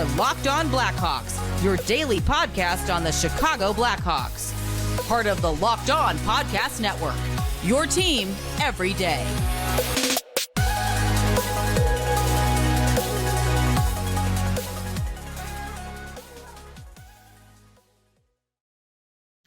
are Locked On Blackhawks, your daily podcast on the Chicago Blackhawks. Part of the Locked On Podcast Network, your team every day.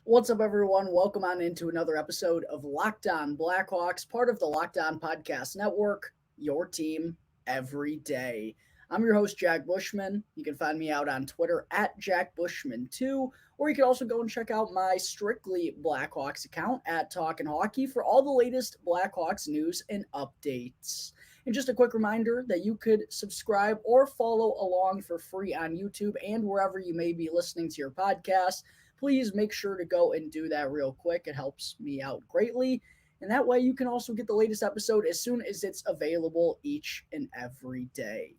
What's up, everyone? Welcome on into another episode of Locked On Blackhawks, part of the Locked On Podcast Network, your team every day. I'm your host, Jack Bushman. You can find me out on Twitter at JackBushman2, or you can also go and check out my Strictly Blackhawks account at Talkin' Hockey for all the latest Blackhawks news and updates. And just a quick reminder that you could subscribe or follow along for free on YouTube and wherever you may be listening to your podcast. Please make sure to go and do that real quick. It helps me out greatly. And that way you can also get the latest episode as soon as it's available each and every day.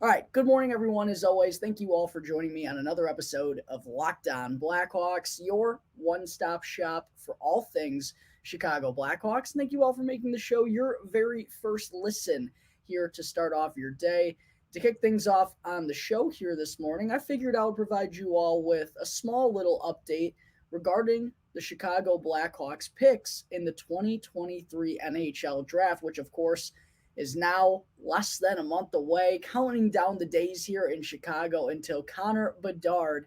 All right, good morning, everyone. As always, thank you all for joining me on another episode of Locked On Blackhawks, your one-stop shop for all things Chicago Blackhawks. And thank you all for making the show your very first listen here to start off your day. To kick things off on the show here this morning, I figured I would provide you all with a small little update regarding the Chicago Blackhawks picks in the 2023 NHL Draft, which, of course, is now less than a month away, counting down the days here in Chicago until Connor Bedard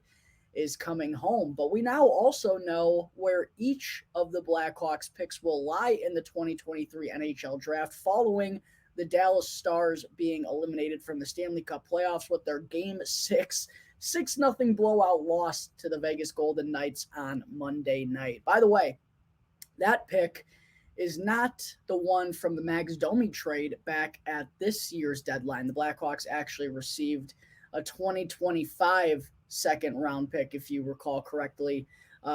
is coming home. But we now also know where each of the Blackhawks picks will lie in the 2023 NHL Draft following the Dallas Stars being eliminated from the Stanley Cup playoffs with their Game 6 6-0 blowout loss to the Vegas Golden Knights on Monday night. By the way, that pick is not the one from the Max Domi trade back at this year's deadline. The Blackhawks actually received a 2025 second-round pick, if you recall correctly,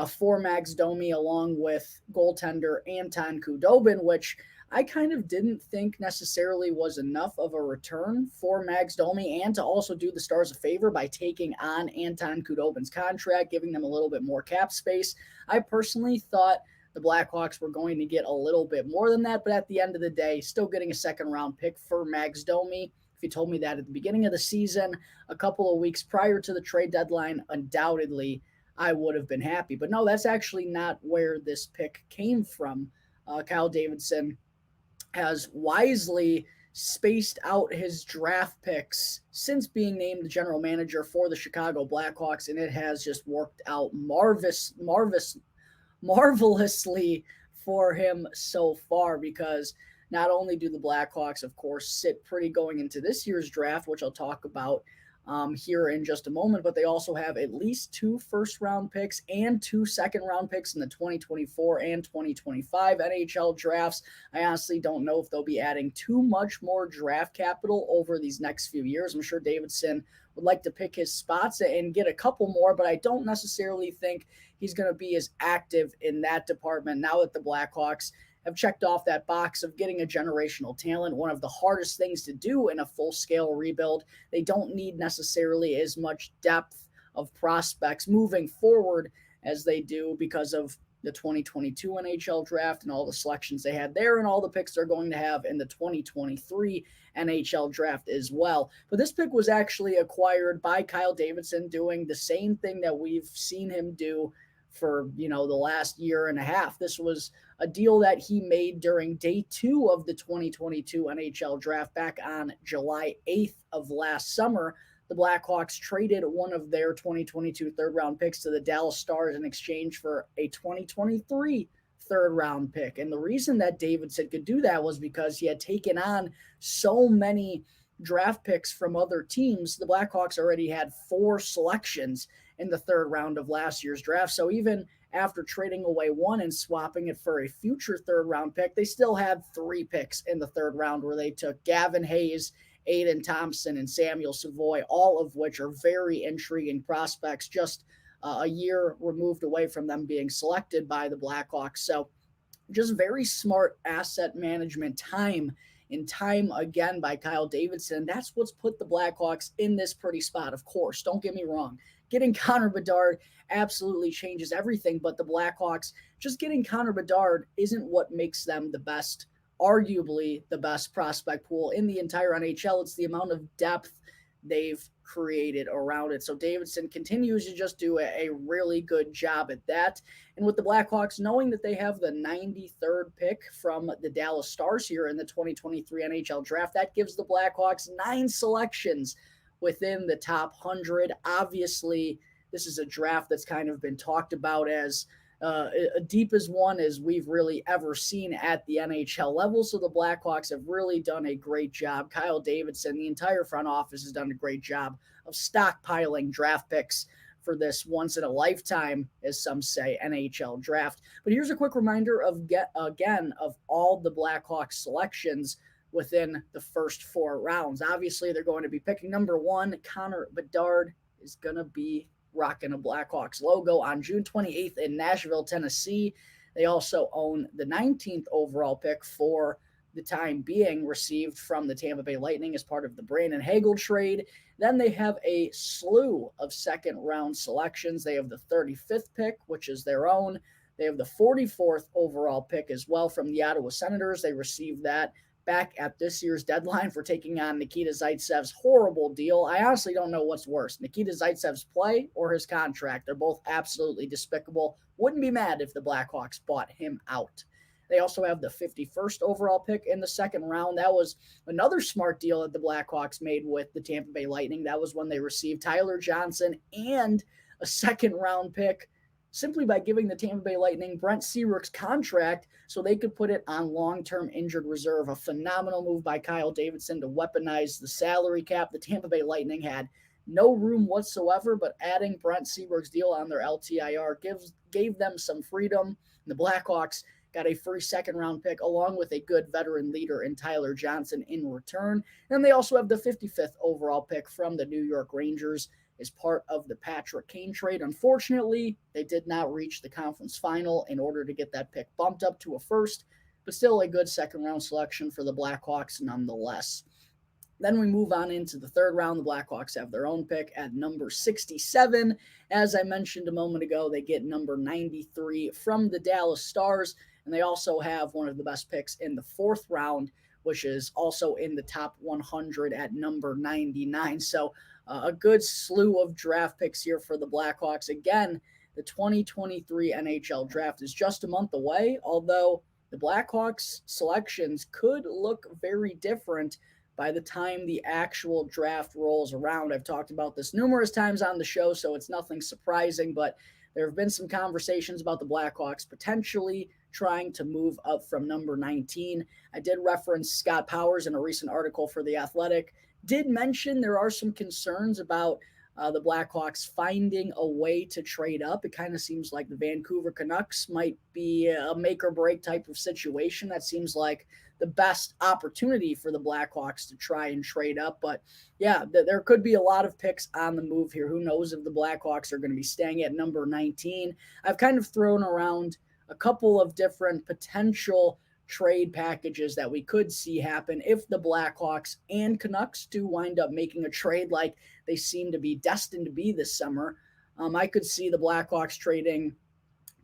for Max Domi along with goaltender Anton Khudobin, which I kind of didn't think necessarily was enough of a return for Max Domi and to also do the Stars a favor by taking on Anton Khudobin's contract, giving them a little bit more cap space. I personally thought the Blackhawks were going to get a little bit more than that, but at the end of the day, still getting a second-round pick for Max Domi. If you told me that at the beginning of the season, a couple of weeks prior to the trade deadline, undoubtedly I would have been happy. But no, that's actually not where this pick came from. Kyle Davidson has wisely spaced out his draft picks since being named the general manager for the Chicago Blackhawks, and it has just worked out marvelously for him so far, because not only do the Blackhawks, of course, sit pretty going into this year's draft, which I'll talk about here in just a moment, but they also have at least 2 first-round picks and 2 second-round picks in the 2024 and 2025 NHL drafts. I honestly don't know if they'll be adding too much more draft capital over these next few years. I'm sure Davidson would like to pick his spots and get a couple more, but I don't necessarily think he's going to be as active in that department now that the Blackhawks have checked off that box of getting a generational talent, one of the hardest things to do in a full-scale rebuild. They don't need necessarily as much depth of prospects moving forward as they do because of the 2022 NHL draft and all the selections they had there and all the picks they're going to have in the 2023 NHL draft as well. But this pick was actually acquired by Kyle Davidson, doing the same thing that we've seen him do for, the last year and a half. This was a deal that he made during day 2 of the 2022 NHL draft back on July 8th of last summer. The Blackhawks traded one of their 2022 third-round picks to the Dallas Stars in exchange for a 2023 third-round pick. And the reason that Davidson could do that was because he had taken on so many draft picks from other teams. The Blackhawks already had 4 selections in the third round of last year's draft. So even after trading away 1 and swapping it for a future third-round pick, they still had 3 picks in the third round where they took Gavin Hayes, Aiden Thompson, and Samuel Savoy, all of which are very intriguing prospects, just a year removed away from them being selected by the Blackhawks. So just very smart asset management, time again by Kyle Davidson. That's what's put the Blackhawks in this pretty spot. Of course, don't get me wrong. Getting Connor Bedard absolutely changes everything, but the Blackhawks, just getting Connor Bedard isn't what makes them the best, arguably the best prospect pool in the entire NHL. It's the amount of depth they've created around it. So Davidson continues to just do a really good job at that. And with the Blackhawks, knowing that they have the 93rd pick from the Dallas Stars here in the 2023 NHL Draft, that gives the Blackhawks 9 selections within the top 100. Obviously, this is a draft that's kind of been talked about as a deep as one as we've really ever seen at the NHL level. So the Blackhawks have really done a great job. Kyle Davidson, the entire front office has done a great job of stockpiling draft picks for this once in a lifetime, as some say, NHL draft. But here's a quick reminder of all the Blackhawks selections within the first 4 rounds. Obviously, they're going to be picking number 1. Connor Bedard is going to be rocking a Blackhawks logo on June 28th in Nashville, Tennessee. They also own the 19th overall pick for the time being, received from the Tampa Bay Lightning as part of the Brandon Hagel trade. Then they have a slew of second-round selections. They have the 35th pick, which is their own. They have the 44th overall pick as well from the Ottawa Senators. They received that back at this year's deadline for taking on Nikita Zaitsev's horrible deal. I honestly don't know what's worse, Nikita Zaitsev's play or his contract. They're both absolutely despicable. Wouldn't be mad if the Blackhawks bought him out. They also have the 51st overall pick in the second round. That was another smart deal that the Blackhawks made with the Tampa Bay Lightning. That was when they received Tyler Johnson and a second-round pick simply by giving the Tampa Bay Lightning Brent Seabrook's contract so they could put it on long-term injured reserve. A phenomenal move by Kyle Davidson to weaponize the salary cap. The Tampa Bay Lightning had no room whatsoever, but adding Brent Seabrook's deal on their LTIR gave them some freedom. The Blackhawks got a free second-round pick along with a good veteran leader in Tyler Johnson in return. And they also have the 55th overall pick from the New York Rangers as part of the Patrick Kane trade. Unfortunately, they did not reach the conference final in order to get that pick bumped up to a first, but still a good second-round selection for the Blackhawks nonetheless. Then we move on into the third round. The Blackhawks have their own pick at number 67. As I mentioned a moment ago, they get number 93 from the Dallas Stars, and they also have one of the best picks in the fourth round, which is also in the top 100 at number 99. So a good slew of draft picks here for the Blackhawks. Again, the 2023 NHL draft is just a month away, although the Blackhawks selections could look very different by the time the actual draft rolls around. I've talked about this numerous times on the show, so it's nothing surprising, but there have been some conversations about the Blackhawks potentially trying to move up from number 19. I did reference Scott Powers in a recent article for The Athletic. Did mention there are some concerns about the Blackhawks finding a way to trade up. It kind of seems like the Vancouver Canucks might be a make or break type of situation. That seems like the best opportunity for the Blackhawks to try and trade up. But yeah, there could be a lot of picks on the move here. Who knows if the Blackhawks are going to be staying at number 19. I've kind of thrown around a couple of different potential trade packages that we could see happen if the Blackhawks and Canucks do wind up making a trade like they seem to be destined to be this summer. I could see the Blackhawks trading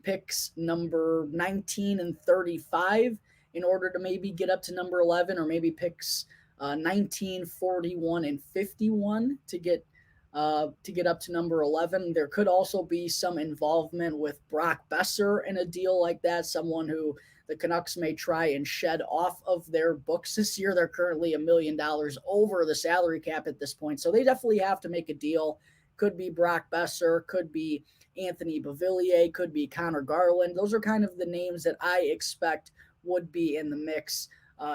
picks number 19 and 35 in order to maybe get up to number 11, or maybe picks 19, 41, and 51 to get up to number 11. There could also be some involvement with Brock Besser in a deal like that, someone who the Canucks may try and shed off of their books this year. They're currently $1 million over the salary cap at this point, so they definitely have to make a deal. Could be Brock Besser, could be Anthony Beauvillier, could be Connor Garland. Those are kind of the names that I expect would be in the mix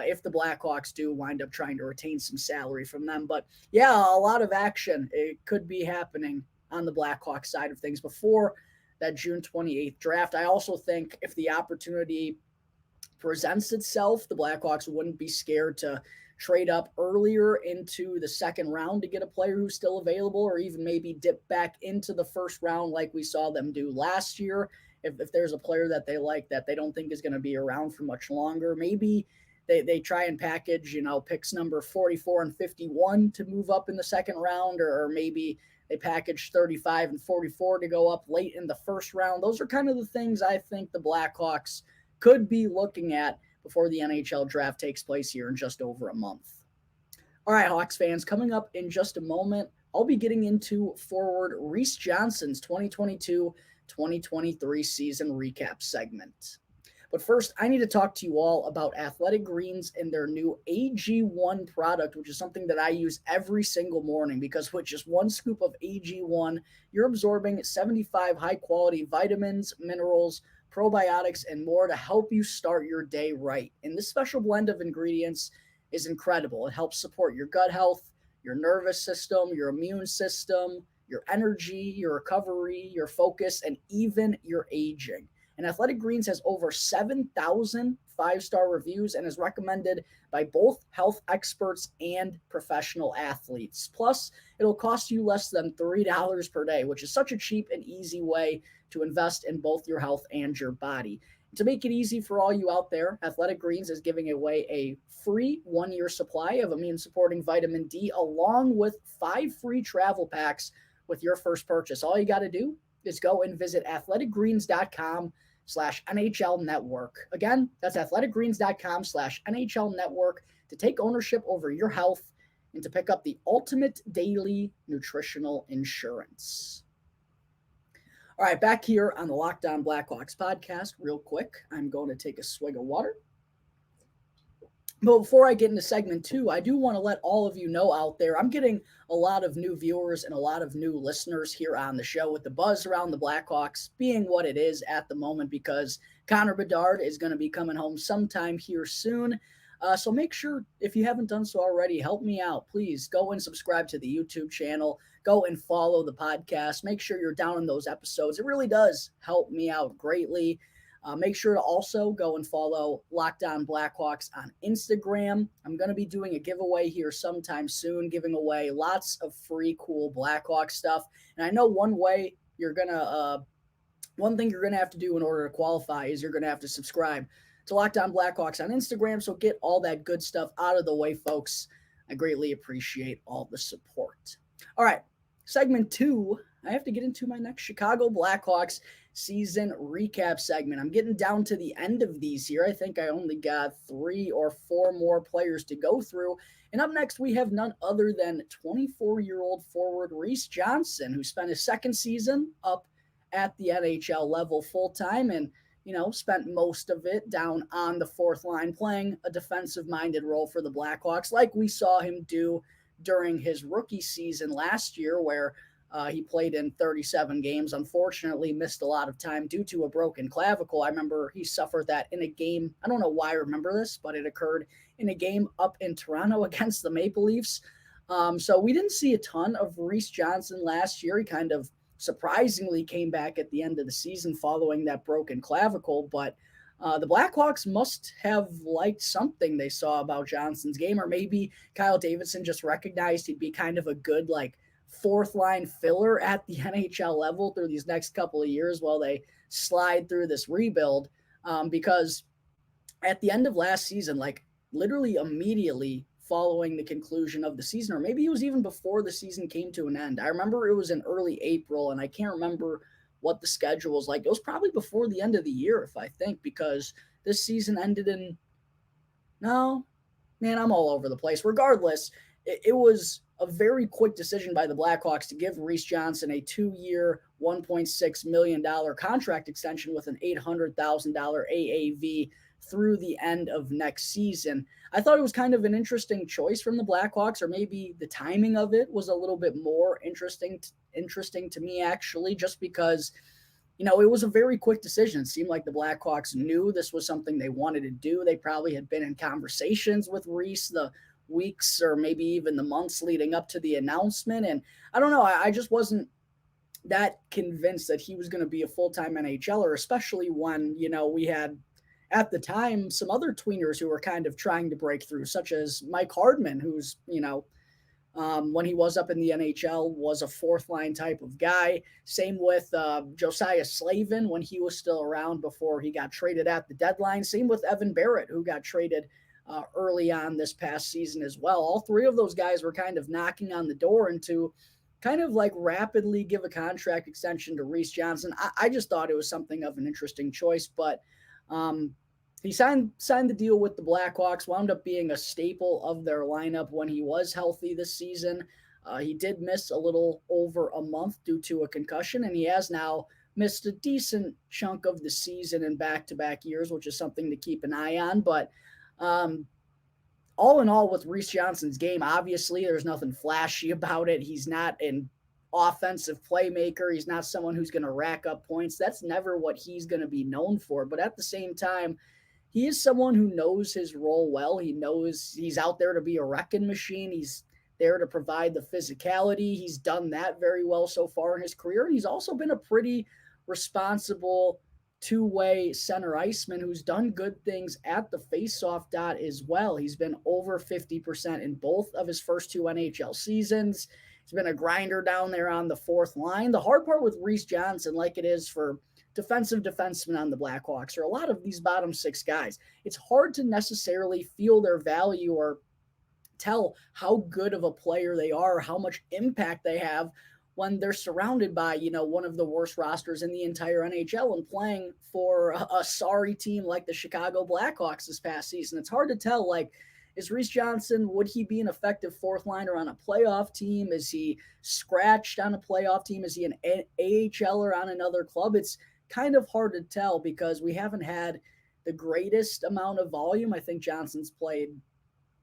if the Blackhawks do wind up trying to retain some salary from them. But yeah, a lot of action. It could be happening on the Blackhawks side of things before that June 28th draft. I also think if the opportunity presents itself, the Blackhawks wouldn't be scared to trade up earlier into the second round to get a player who's still available, or even maybe dip back into the first round like we saw them do last year. If there's a player that they like that they don't think is going to be around for much longer, maybe they try and package, picks number 44 and 51 to move up in the second round, or maybe they package 35 and 44 to go up late in the first round. Those are kind of the things I think the Blackhawks could be looking at before the NHL draft takes place here in just over a month. All right, Hawks fans, coming up in just a moment, I'll be getting into forward Reese Johnson's 2022-2023 season recap segment. But first, I need to talk to you all about Athletic Greens and their new AG1 product, which is something that I use every single morning because with just one scoop of AG1, you're absorbing 75 high-quality vitamins, minerals, probiotics, and more to help you start your day right. And this special blend of ingredients is incredible. It helps support your gut health, your nervous system, your immune system, your energy, your recovery, your focus, and even your aging. And Athletic Greens has over 7,000 five-star reviews and is recommended by both health experts and professional athletes. Plus, it'll cost you less than $3 per day, which is such a cheap and easy way to invest in both your health and your body. To make it easy for all you out there, Athletic Greens is giving away a free 1-year supply of immune-supporting vitamin D along with 5 free travel packs with your first purchase. All you got to do is go and visit athleticgreens.com/NHL Network. Again, that's athleticgreens.com/NHL Network to take ownership over your health and to pick up the ultimate daily nutritional insurance. All right, back here on the Locked On Blackhawks podcast, real quick, I'm going to take a swig of water. But before I get into segment 2, I do want to let all of you know out there, I'm getting a lot of new viewers and a lot of new listeners here on the show with the buzz around the Blackhawks being what it is at the moment because Connor Bedard is going to be coming home sometime here soon. So make sure, if you haven't done so already, help me out. Please go and subscribe to the YouTube channel. Go and follow the podcast. Make sure you're down in those episodes. It really does help me out greatly. Make sure to also go and follow Locked On Blackhawks on Instagram. I'm going to be doing a giveaway here sometime soon, giving away lots of free, cool Blackhawks stuff. And I know one thing you're going to have to do in order to qualify is you're going to have to subscribe to Locked On Blackhawks on Instagram. So get all that good stuff out of the way, folks. I greatly appreciate all the support. All right, segment 2, I have to get into my next Chicago Blackhawks season recap segment. I'm getting down to the end of these here. I think I only got 3 or 4 more players to go through. And up next, we have none other than 24-year-old forward Reese Johnson, who spent his second season up at the NHL level full-time and spent most of it down on the fourth line playing a defensive-minded role for the Blackhawks, like we saw him do during his rookie season last year, where he played in 37 games. Unfortunately, missed a lot of time due to a broken clavicle. I remember he suffered that in a game. I don't know why I remember this, but it occurred in a game up in Toronto against the Maple Leafs. So we didn't see a ton of Reese Johnson last year. He kind of surprisingly came back at the end of the season following that broken clavicle, but the Blackhawks must have liked something they saw about Johnson's game, or maybe Kyle Davidson just recognized he'd be kind of a good fourth line filler at the NHL level through these next couple of years while they slide through this rebuild. Because at the end of last season, literally immediately following the conclusion of the season, or maybe it was even before the season came to an end. I remember it was in early April, and I can't remember what the schedule was like. It was probably before the end of the year, because this season ended in, I'm all over the place. Regardless, it was a very quick decision by the Blackhawks to give Reese Johnson a 2-year, $1.6 million contract extension with an $800,000 AAV through the end of next season. I thought it was kind of an interesting choice from the Blackhawks, or maybe the timing of it was a little bit more interesting to me, actually, just because, it was a very quick decision. It seemed like the Blackhawks knew this was something they wanted to do. They probably had been in conversations with Reese the weeks or maybe even the months leading up to the announcement. And I don't know, I just wasn't that convinced that he was going to be a full-time NHLer, especially when, we had at the time some other tweeners who were kind of trying to break through, such as Mike Hardman, who's, when he was up in the NHL was a fourth line type of guy. Same with Josiah Slavin when he was still around before he got traded at the deadline. Same with Evan Barrett, who got traded early on this past season as well. All 3 of those guys were kind of knocking on the door, and to kind of rapidly give a contract extension to Reese Johnson, I just thought it was something of an interesting choice, but he signed the deal with the Blackhawks, wound up being a staple of their lineup when he was healthy this season. He did miss a little over a month due to a concussion, and he has now missed a decent chunk of the season in back-to-back years, which is something to keep an eye on. But all in all, with Reese Johnson's game, obviously there's nothing flashy about it. He's not an offensive playmaker. He's not someone who's going to rack up points. That's never what he's going to be known for. But at the same time, he is someone who knows his role well. He knows he's out there to be a wrecking machine. He's there to provide the physicality. He's done that very well so far in his career. And he's also been a pretty responsible two-way center iceman who's done good things at the faceoff dot as well. He's been over 50% in both of his first two NHL seasons. He's been a grinder down there on the fourth line. The hard part with Reese Johnson, like it is for defensive defensemen on the Blackhawks, or a lot of these bottom six guys, it's hard to necessarily feel their value or tell how good of a player they are, how much impact they have when they're surrounded by, one of the worst rosters in the entire NHL and playing for a sorry team like the Chicago Blackhawks this past season. It's hard to tell, is Reese Johnson, would he be an effective fourth liner on a playoff team? Is he scratched on a playoff team? Is he an AHLer on another club? It's kind of hard to tell because we haven't had the greatest amount of volume. I think Johnson's played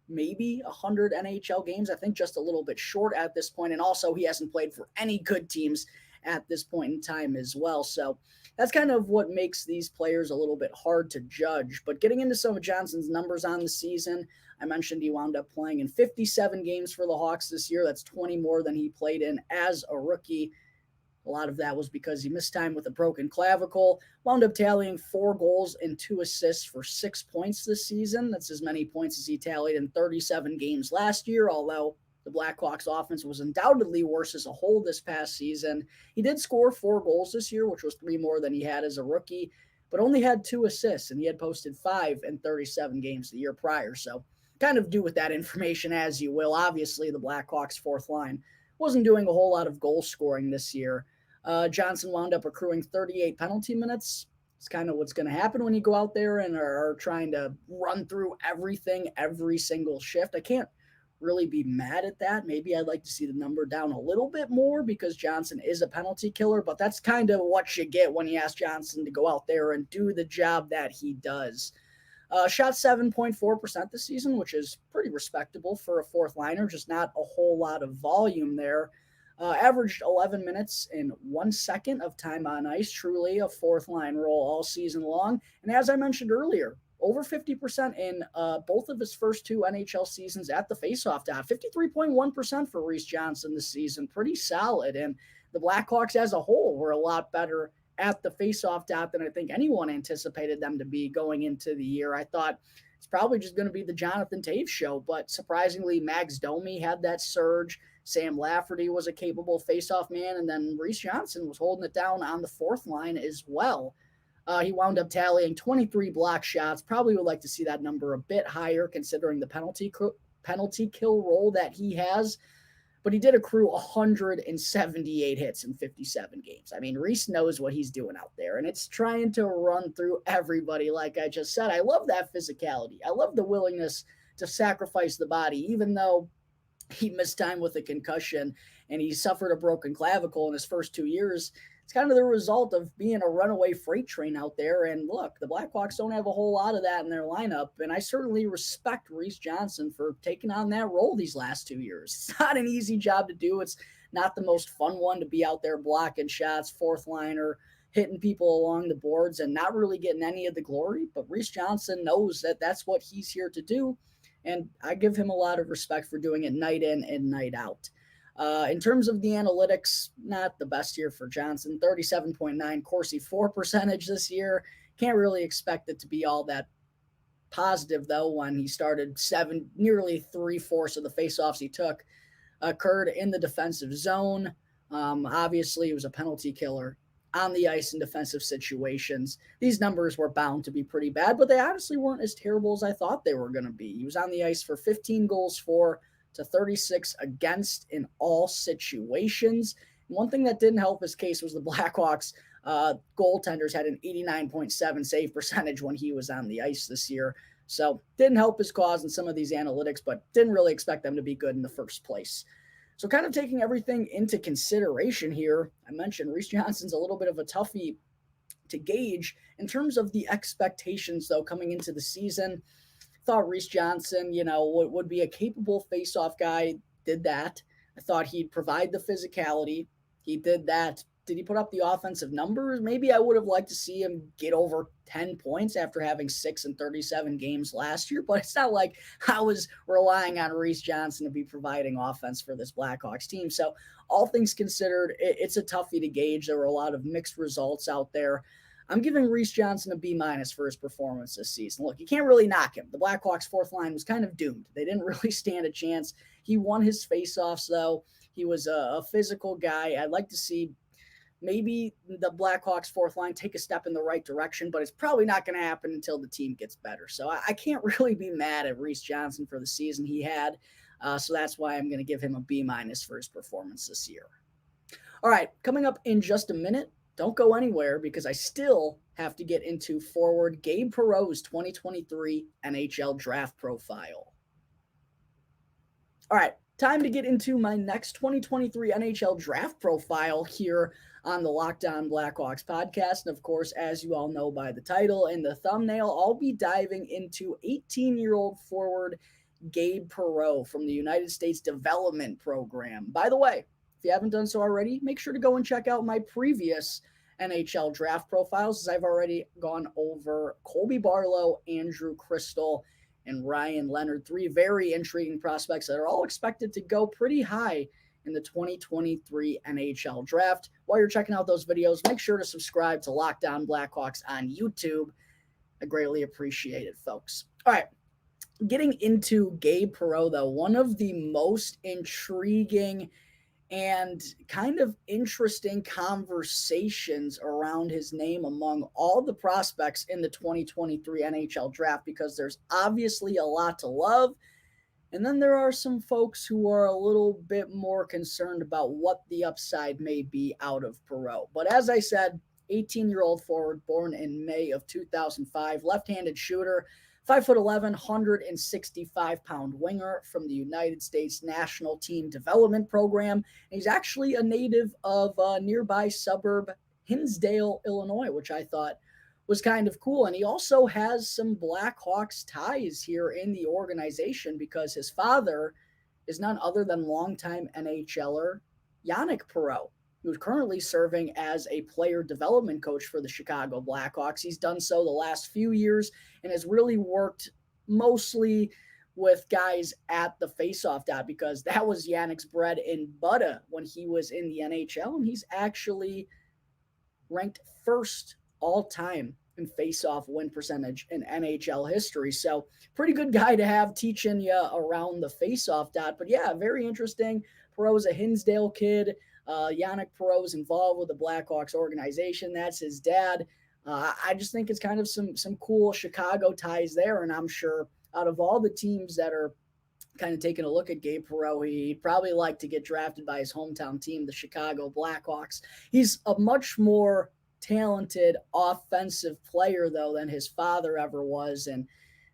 maybe 100 NHL games. I think just a little bit short at this point. And also he hasn't played for any good teams at this point in time as well. So that's kind of what makes these players a little bit hard to judge. But getting into some of Johnson's numbers on the season, I mentioned he wound up playing in 57 games for the Hawks this year. That's 20 more than he played in as a rookie. A lot of that was because he missed time with a broken clavicle, wound up tallying 4 goals and 2 assists for 6 points this season. That's as many points as he tallied in 37 games last year, although the Blackhawks offense was undoubtedly worse as a whole this past season. He did score 4 goals this year, which was 3 more than he had as a rookie, but only had 2 assists, and he had posted 5 in 37 games the year prior. So kind of do with that information as you will. Obviously, the Blackhawks' fourth line wasn't doing a whole lot of goal scoring this year. Johnson wound up accruing 38 penalty minutes. It's kind of what's going to happen when you go out there and are trying to run through everything every single shift. I can't really be mad at that. Maybe I'd like to see the number down a little bit more because Johnson is a penalty killer, but that's kind of what you get when you ask Johnson to go out there and do the job that he does. Shot 7.4% this season, which is pretty respectable for a fourth liner, just not a whole lot of volume there. Averaged 11 minutes and 1 second of time on ice, truly a fourth line role all season long. And as I mentioned earlier, over 50% in both of his first 2 NHL seasons at the faceoff dot, 53.1% for Reese Johnson this season, pretty solid. And the Blackhawks as a whole were a lot better at the faceoff dot than I think anyone anticipated them to be going into the year. I thought it's probably just going to be the Jonathan Toews show, but surprisingly, Max Domi had that surge. Sam Lafferty was a capable faceoff man, and then Reese Johnson was holding it down on the fourth line as well. He wound up tallying 23 block shots. Probably would like to see that number a bit higher considering the penalty kill role that he has. But he did accrue 178 hits in 57 games. I mean, Reese knows what he's doing out there, and it's trying to run through everybody, like I just said. I love that physicality. I love the willingness to sacrifice the body, even though he missed time with a concussion and he suffered a broken clavicle in his first 2 years. It's kind of the result of being a runaway freight train out there. And look, the Blackhawks don't have a whole lot of that in their lineup. And I certainly respect Reese Johnson for taking on that role these last 2 years. It's not an easy job to do. It's not the most fun one to be out there blocking shots, fourth liner, hitting people along the boards and not really getting any of the glory. But Reese Johnson knows that that's what he's here to do. And I give him a lot of respect for doing it night in and night out. In terms of the analytics, not the best year for Johnson. 37.9 Corsi for percentage this year. Can't really expect it to be all that positive, though, when he started nearly 3/4 of the faceoffs he took occurred in the defensive zone. Obviously, he was a penalty killer on the ice in defensive situations. These numbers were bound to be pretty bad, but they honestly weren't as terrible as I thought they were going to be. He was on the ice for 15 goals for to 36 against in all situations. And one thing that didn't help his case was the Blackhawks Goaltenders had an 89.7 save percentage when he was on the ice this year. So didn't help his cause in some of these analytics, but didn't really expect them to be good in the first place. So kind of taking everything into consideration here, I mentioned Reese Johnson's a little bit of a toughie to gauge in terms of the expectations, though, coming into the season. Thought Reese Johnson, would be a capable face-off guy, did that. I thought he'd provide the physicality. He did that. Did he put up the offensive numbers? Maybe I would have liked to see him get over 10 points after having 6 in 37 games last year, but it's not like I was relying on Reese Johnson to be providing offense for this Blackhawks team. So all things considered, it's a toughie to gauge. There were a lot of mixed results out there. I'm giving Reese Johnson a B- for his performance this season. Look, you can't really knock him. The Blackhawks' fourth line was kind of doomed. They didn't really stand a chance. He won his faceoffs, though. He was a physical guy. I'd like to see maybe the Blackhawks' fourth line take a step in the right direction, but it's probably not going to happen until the team gets better. So I can't really be mad at Reese Johnson for the season he had. So that's why I'm going to give him a B- for his performance this year. All right, coming up in just a minute, don't go anywhere because I still have to get into forward Gabe Perreault's 2023 NHL Draft Profile. All right, time to get into my next 2023 NHL Draft Profile here on the Locked On Blackhawks podcast. And of course, as you all know by the title and the thumbnail, I'll be diving into 18-year-old forward Gabe Perreault from the United States Development Program. By the way, if you haven't done so already, make sure to go and check out my previous NHL draft profiles, as I've already gone over Colby Barlow, Andrew Crystal, and Ryan Leonard. 3 very intriguing prospects that are all expected to go pretty high in the 2023 NHL draft. While you're checking out those videos, make sure to subscribe to Locked On Blackhawks on YouTube. I greatly appreciate it, folks. All right. Getting into Gabe Perreault, though, one of the most intriguing and kind of interesting conversations around his name among all the prospects in the 2023 NHL draft, because there's obviously a lot to love. And then there are some folks who are a little bit more concerned about what the upside may be out of Perreault. But as I said, 18-year-old forward born in May of 2005, left-handed shooter, 5'11", 165-pound winger from the United States National Team Development Program. And he's actually a native of a nearby suburb, Hinsdale, Illinois, which I thought was kind of cool. And he also has some Blackhawks ties here in the organization because his father is none other than longtime NHLer Yannick Perreault, who's currently serving as a player development coach for the Chicago Blackhawks. He's done so the last few years and has really worked mostly with guys at the faceoff dot, because that was Yannick's bread and butter when he was in the NHL, and he's actually ranked first all time in faceoff win percentage in NHL history. So pretty good guy to have teaching you around the faceoff dot. But yeah, very interesting. Perreault's a Hinsdale kid. Yannick Perreault is involved with the Blackhawks organization. That's his dad. I just think it's kind of some cool Chicago ties there. And I'm sure out of all the teams that are kind of taking a look at Gabe Perreault, he'd probably like to get drafted by his hometown team, the Chicago Blackhawks. He's a much more talented offensive player, though, than his father ever was. And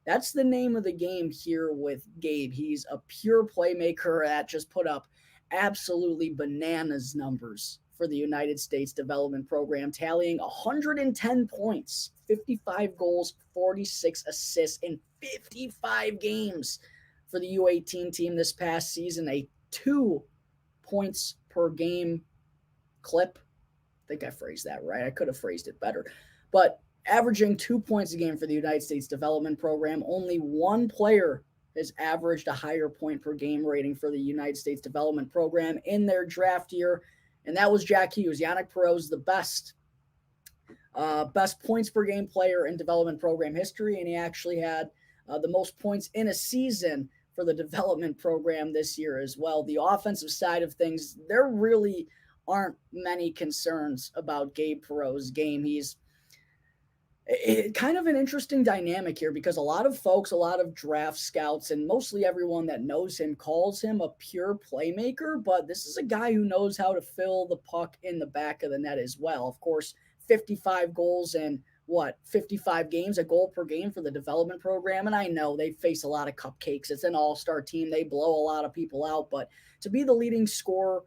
that's the name of the game here with Gabe. He's a pure playmaker that just put up absolutely bananas numbers for the United States Development Program, tallying 110 points, 55 goals, 46 assists in 55 games for the U18 team this past season, a 2 points per game clip. I think I phrased that right. I could have phrased it better. But averaging 2 points a game for the United States Development Program, only one player has averaged a higher point per game rating for the United States Development Program in their draft year, and that was Jack Hughes. Yannick Perreault is the best points per game player in development program history, and he actually had the most points in a season for the development program this year as well. The offensive side of things, there really aren't many concerns about Gabe Perreault's game. He's kind of an interesting dynamic here because a lot of folks, a lot of draft scouts, and mostly everyone that knows him calls him a pure playmaker, but this is a guy who knows how to fill the puck in the back of the net as well. Of course, 55 goals in 55 games, a goal per game for the development program. And I know they face a lot of cupcakes. It's an all-star team. They blow a lot of people out, but to be the leading scorer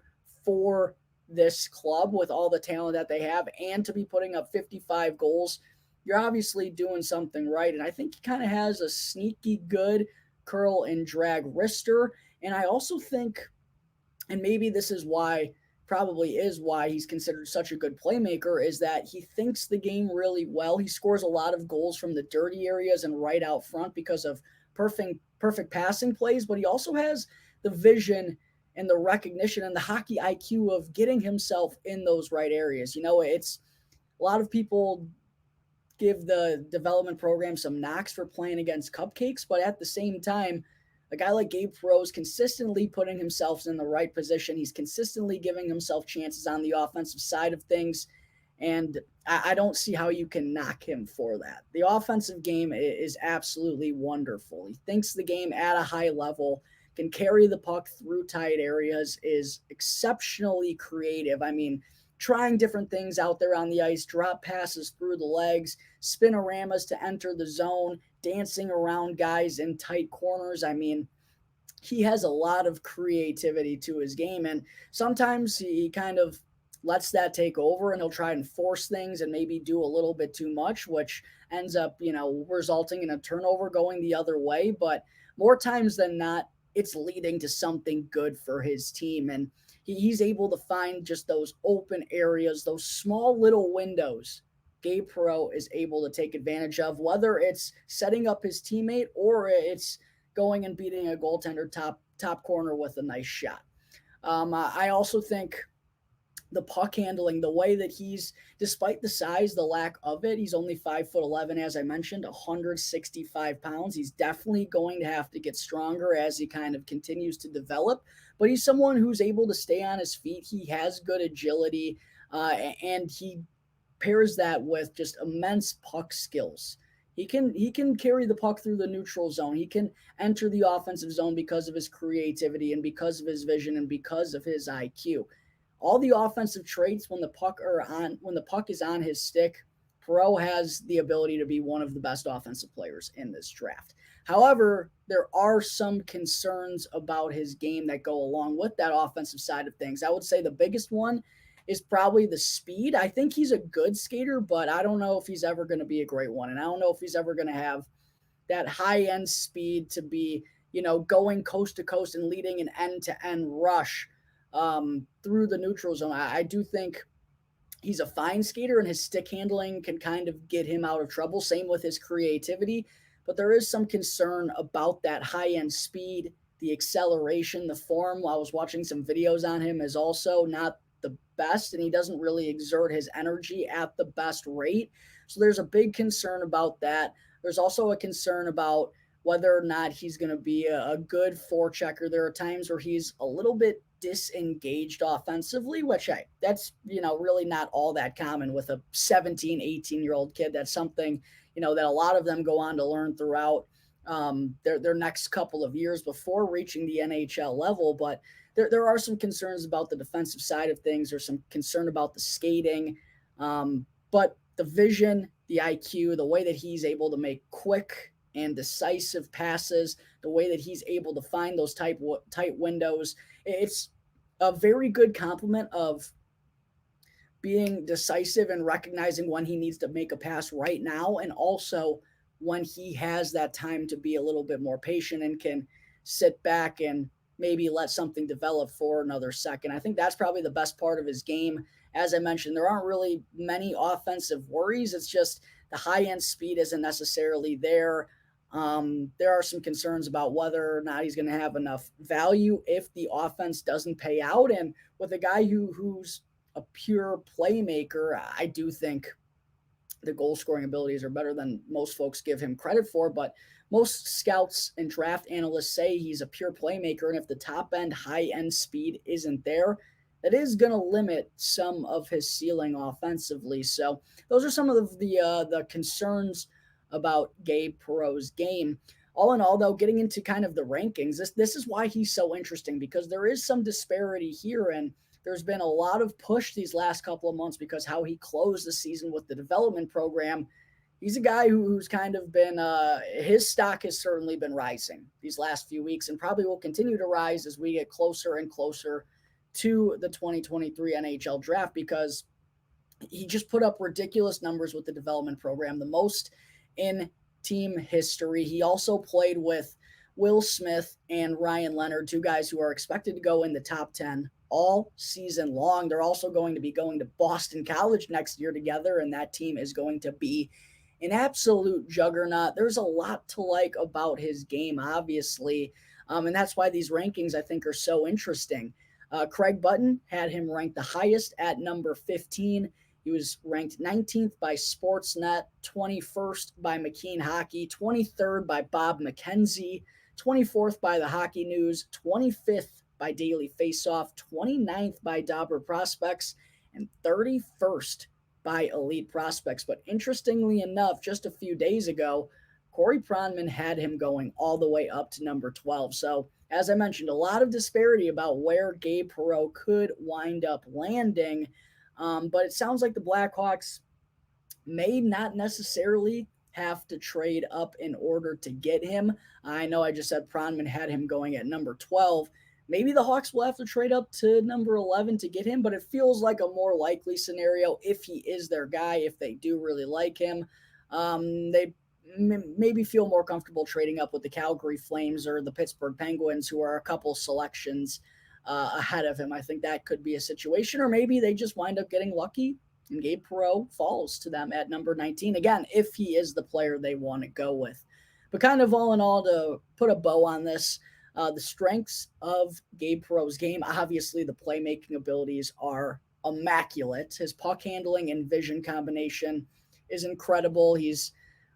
for this club with all the talent that they have and to be putting up 55 goals, you're obviously doing something right. And I think he kind of has a sneaky good curl and drag wrister. And I also think, and maybe this is why, probably is why he's considered such a good playmaker, is that he thinks the game really well. He scores a lot of goals from the dirty areas and right out front because of perfect passing plays, but he also has the vision and the recognition and the hockey IQ of getting himself in those right areas. It's a lot of people give the development program some knocks for playing against cupcakes, but at the same time, a guy like Gabe Perreault is consistently putting himself in the right position. He's consistently giving himself chances on the offensive side of things, and I don't see how you can knock him for that. The offensive game is absolutely wonderful. He thinks the game at a high level, can carry the puck through tight areas, is exceptionally creative. I mean, trying different things out there on the ice, drop passes through the legs, spinoramas to enter the zone, dancing around guys in tight corners. I mean, he has a lot of creativity to his game, and sometimes he kind of lets that take over and he'll try and force things and maybe do a little bit too much, which ends up, resulting in a turnover going the other way. But more times than not, it's leading to something good for his team. And he's able to find just those open areas, those small little windows Gabe Perreault is able to take advantage of, whether it's setting up his teammate or it's going and beating a goaltender top corner with a nice shot. I also think the puck handling, the way that he's, despite the size, the lack of it, he's only 5'11", as I mentioned, 165 pounds. He's definitely going to have to get stronger as he kind of continues to develop, but he's someone who's able to stay on his feet. He has good agility, and he pairs that with just immense puck skills. He can carry the puck through the neutral zone. He can enter the offensive zone because of his creativity and because of his vision and because of his IQ. All the offensive traits when the puck is on his stick, Perreault has the ability to be one of the best offensive players in this draft. However, there are some concerns about his game that go along with that offensive side of things. I would say the biggest one is probably the speed. I think he's a good skater, but I don't know if he's ever going to be a great one. And I don't know if he's ever going to have that high-end speed to be, going coast to coast and leading an end-to-end rush through the neutral zone. I do think he's a fine skater and his stick handling can kind of get him out of trouble. Same with his creativity, but there is some concern about that high-end speed, the acceleration, the form. I was watching some videos on him is also not the best, and he doesn't really exert his energy at the best rate. So there's a big concern about that. There's also a concern about whether or not he's going to be a good forechecker. There are times where he's a little bit disengaged offensively, which that's really not all that common with a 17, 18-year-old kid. That's something, that a lot of them go on to learn throughout their next couple of years before reaching the NHL level. But there are some concerns about the defensive side of things. There's some concern about the skating, but the vision, the IQ, the way that he's able to make quick and decisive passes, the way that he's able to find those tight windows, it's a very good complement of being decisive and recognizing when he needs to make a pass right now, and also when he has that time to be a little bit more patient and can sit back and maybe let something develop for another second. I think that's probably the best part of his game. As I mentioned, there aren't really many offensive worries. It's just the high-end speed isn't necessarily there. There are some concerns about whether or not he's going to have enough value if the offense doesn't pay out. And with a guy who's a pure playmaker, I do think the goal scoring abilities are better than most folks give him credit for, but most scouts and draft analysts say he's a pure playmaker. And if the top end, high end speed isn't there, that is going to limit some of his ceiling offensively. So those are some of the concerns about Gabe Perreault's game. All in all, though, getting into kind of the rankings, this is why he's so interesting, because there is some disparity here. And there's been a lot of push these last couple of months because how he closed the season with the development program. He's a guy who's kind of been, his stock has certainly been rising these last few weeks and probably will continue to rise as we get closer and closer to the 2023 NHL draft, because he just put up ridiculous numbers with the development program, the most in team history. He also played with Will Smith and Ryan Leonard, two guys who are expected to go in the top 10 all season long. They're also going to be going to Boston College next year together, and that team is going to be an absolute juggernaut. There's a lot to like about his game, obviously, and that's why these rankings, I think, are so interesting. Craig Button had him ranked the highest at number 15. He was ranked 19th by Sportsnet, 21st by McKean Hockey, 23rd by Bob McKenzie, 24th by the Hockey News, 25th by Daily Faceoff, 29th by Dobber Prospects, and 31st by Elite Prospects. But interestingly enough, just a few days ago, Corey Pronman had him going all the way up to number 12. So, as I mentioned, a lot of disparity about where Gabe Perreault could wind up landing. But it sounds like the Blackhawks may not necessarily have to trade up in order to get him. I know I just said Pronman had him going at number 12. Maybe the Hawks will have to trade up to number 11 to get him, but it feels like a more likely scenario if he is their guy, if they do really like him. They maybe feel more comfortable trading up with the Calgary Flames or the Pittsburgh Penguins, who are a couple selections ahead of him. I think that could be a situation, or maybe they just wind up getting lucky and Gabe Perreault falls to them at number 19. Again, if he is the player they want to go with. But kind of all in all, to put a bow on this, the strengths of Gabe Perreault's game, obviously the playmaking abilities are immaculate. His puck handling and vision combination is incredible. He's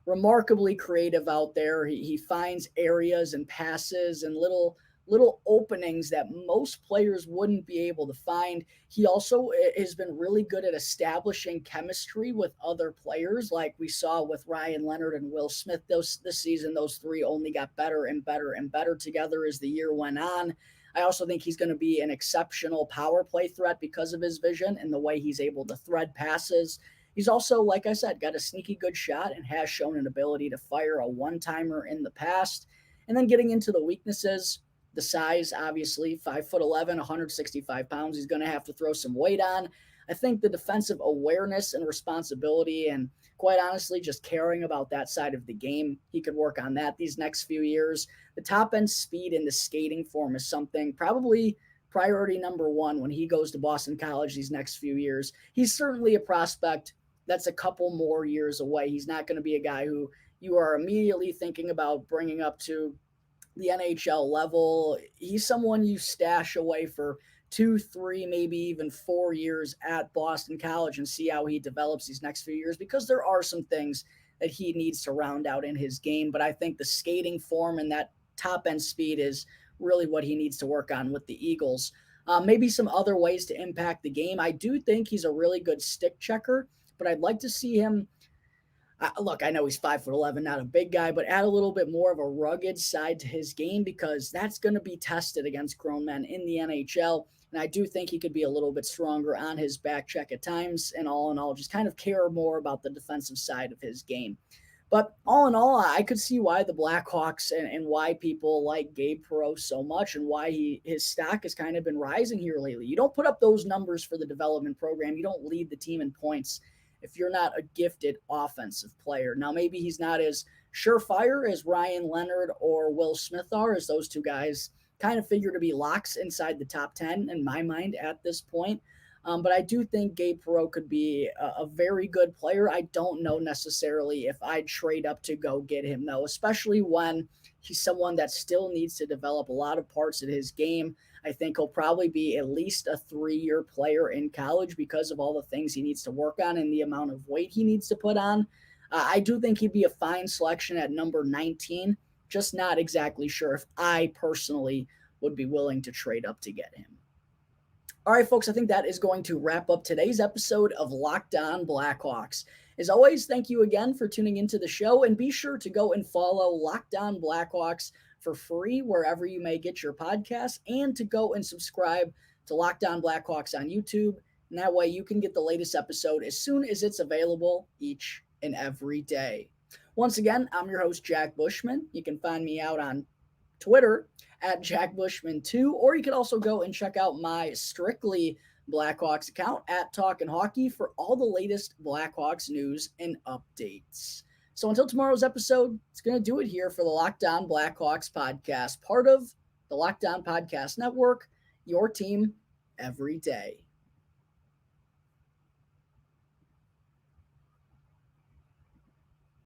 remarkably creative out there. He finds areas and passes and little openings that most players wouldn't be able to find. He also has been really good at establishing chemistry with other players, like we saw with Ryan Leonard and Will Smith this season. Those three only got better and better and better together as the year went on. I also think he's going to be an exceptional power play threat because of his vision and the way he's able to thread passes. He's also, like I said, got a sneaky good shot and has shown an ability to fire a one-timer in the past. And then getting into the weaknesses, the size, obviously, 5'11", 165 pounds. He's going to have to throw some weight on. I think the defensive awareness and responsibility, and quite honestly, just caring about that side of the game, he could work on that these next few years. The top-end speed and the skating form is something probably priority number one when he goes to Boston College these next few years. He's certainly a prospect that's a couple more years away. He's not going to be a guy who you are immediately thinking about bringing up to the NHL level. He's someone you stash away for 2, 3, maybe even 4 years at Boston College and see how he develops these next few years, because there are some things that he needs to round out in his game. But I think the skating form and that top end speed is really what he needs to work on with the Eagles. Maybe some other ways to impact the game. I do think he's a really good stick checker, but I'd like to see him. Look, I know he's 5'11", not a big guy, but add a little bit more of a rugged side to his game, because that's going to be tested against grown men in the NHL. And I do think he could be a little bit stronger on his back check at times, and all in all, just kind of care more about the defensive side of his game. But all in all, I could see why the Blackhawks and why people like Gabe Perreault so much, and why his stock has kind of been rising here lately. You don't put up those numbers for the development program. You don't lead the team in points if you're not a gifted offensive player. Now, maybe he's not as surefire as Ryan Leonard or Will Smith are, as those two guys kind of figure to be locks inside the top 10 in my mind at this point. But I do think Gabe Perreault could be a very good player. I don't know necessarily if I'd trade up to go get him, though, especially when he's someone that still needs to develop a lot of parts of his game. I think he'll probably be at least a 3-year player in college because of all the things he needs to work on and the amount of weight he needs to put on. I do think he'd be a fine selection at number 19, just not exactly sure if I personally would be willing to trade up to get him. All right, folks, I think that is going to wrap up today's episode of Locked On Blackhawks. As always, thank you again for tuning into the show, and be sure to go and follow Locked On Blackhawks for free wherever you may get your podcasts, and to go and subscribe to Locked On Blackhawks on YouTube. And that way you can get the latest episode as soon as it's available each and every day. Once again, I'm your host, Jack Bushman. You can find me out on Twitter at JackBushman2, or you can also go and check out my Strictly Blackhawks account at Talkin' Hockey for all the latest Blackhawks news and updates. So until tomorrow's episode, it's going to do it here for the Locked On Blackhawks podcast, part of the Locked On Podcast Network, your team every day.